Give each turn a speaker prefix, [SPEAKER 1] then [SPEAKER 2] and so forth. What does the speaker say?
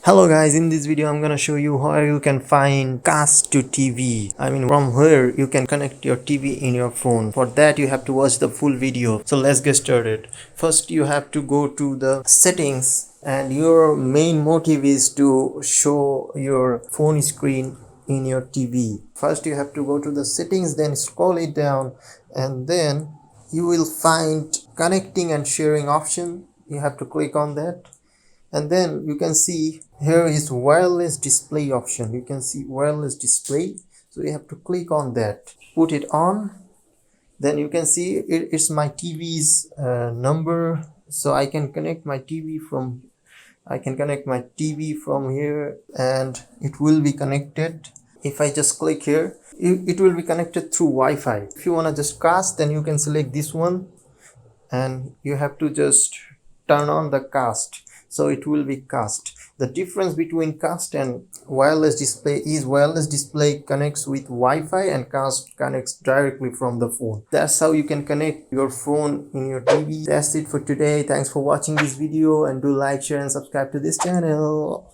[SPEAKER 1] Hello guys, in this video I'm gonna show you how you can find cast to TV. From where you can connect your TV in your phone. For that you have to watch the full video. So let's get started. First you have to go to the settings, and your main motive is to show your phone screen in your TV. First you have to go to the settings, then scroll it down, and then you will find connecting and sharing option. You have to click on that, and then you can see here is wireless display option. You can see wireless display, so you have to click on that, put it on. Then you can see it's my TV's number, so I can connect my TV from here, and it will be connected. If I just click here, it will be connected through Wi-Fi. If you want to just cast, then you can select this one, and you have to just turn on the cast, so it will be cast. The difference between cast and wireless display is wireless display connects with Wi-Fi and cast connects directly from the phone. That's how you can connect your phone in your TV. That's it for today. Thanks for watching this video, and do like, share and subscribe to this channel.